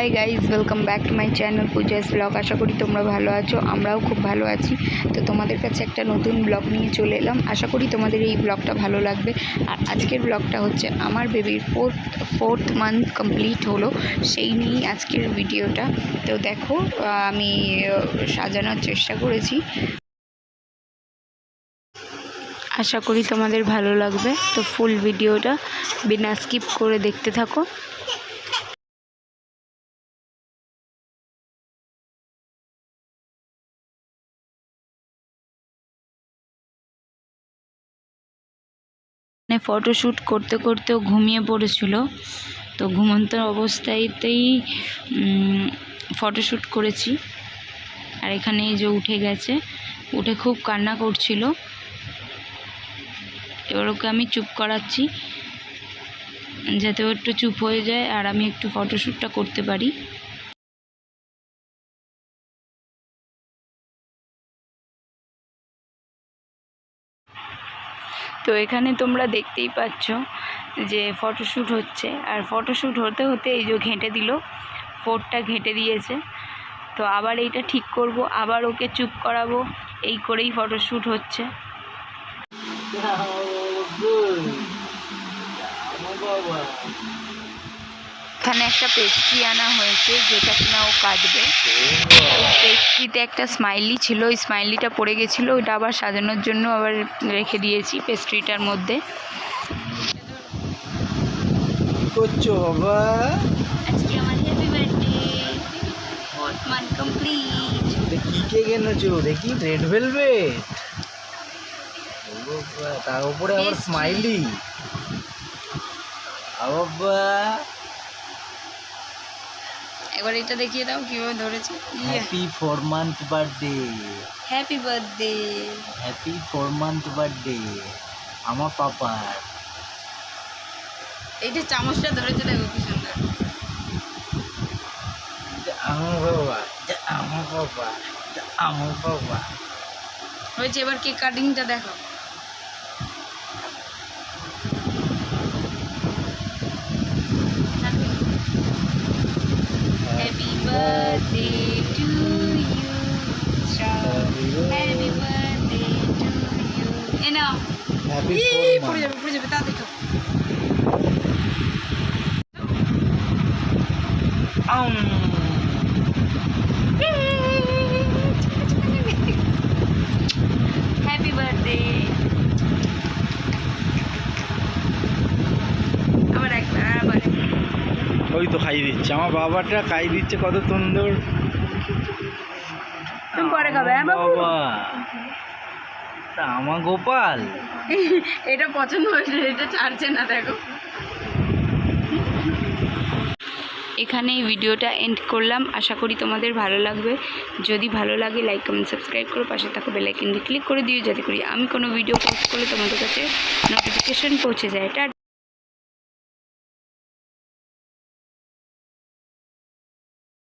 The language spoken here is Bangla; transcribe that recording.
High guys, welcome back to my channel Puja's blog. আশা করি তোমরা ভালো আছো, আমরাও খুব ভালো আছি। তো তোমাদের কাছে একটা নতুন ব্লগ নিয়ে চলে এলাম। আশা করি তোমাদের এই ব্লগটা ভালো লাগবে। আর আজকের ব্লগটা হচ্ছে আমার বেবির ফোর্থ মান্থ কমপ্লিট হলো, সেই নিয়েই আজকের ভিডিওটা। তো দেখো, আমি সাজানোর চেষ্টা করেছি, আশা করি তোমাদের ভালো লাগবে। তো ফুল ভিডিওটা বিনা স্কিপ করে দেখতে থাকো। ফটোশ্যুট করতে করতেও ঘুমিয়ে পড়েছিল, তো ঘুমন্ত অবস্থাতেই ফটোশ্যুট করেছি। আর এখানে এই যে উঠে গেছে, উঠে খুব কান্না করছিল। এবার ওকে আমি চুপ করাচ্ছি যাতে ও একটু চুপ হয়ে যায় আর আমি একটু ফটোশ্যুটটা করতে পারি। তো এখানে তোমরা দেখতেই পাচ্ছ যে ফটোশ্যুট হচ্ছে, আর ফটোশ্যুট হতে হতে এই যে ঘেঁটে দিল, ফোরটা ঘেঁটে দিয়েছে। তো আবার এইটা ঠিক করব, আবার ওকে চুপ করাবো, এই করেই ফটোশ্যুট হচ্ছে। এখানে একটা পেস্ট্রি আনা হয়েছে, যেটা কিনা ও কাটবে। পেস্ট্রিতে একটা স্মাইলি ছিল, ওই স্মাইলিটা পড়ে গেছিলো, ওইটা আবার সাজানোর জন্য আবার রেখে দিয়েছি পেস্ট্রিটার মধ্যে। করছো বাবা? আজকে আমার happy birthday, fourth month complete. কি কেক এনেছো দেখি? রেড ভেলভেট, তার উপরে আবার স্মাইলি। বাবা এবার এটা দেখিয়ে দাও কিভাবে ধরেছে। Happy 4 month birthday, happy birthday, happy 4 month birthday আমার পাপার। এইটা চামচটা ধরেছে, দেখো কি সুন্দর। আমার বাবা, আমার বাবা, আমার বাবা। হয়েছে, এবার কেক কাটিংটা দেখো। Happy birthday to you, happy birthday to you. এ নাও, হ্যাপি পড়ে যাবে তা দেখো। Happy birthday. আবার ওই তো খাই দিচ্ছে, আমার বাবাটা খাই দিচ্ছে, কত সুন্দর। তুমি পরে খাবে? হ্যাঁ বাবু, বাবা আমার গোপাল। এটা পছন্দ হয়েছে, এটা ছাড়ছে না, দেখো। এখানে এই ভিডিওটা এন্ড করলাম, আশা করি তোমাদের ভালো লাগবে। যদি ভালো লাগে লাইক কমেন্ট সাবস্ক্রাইব করো, পাশে থাকো বেল আইকনটি ক্লিক করে দিও, যাতে করি আমি কোনো ভিডিও পোস্ট করলে তোমাদের কাছে নোটিফিকেশন পৌঁছে যায়। টাটা।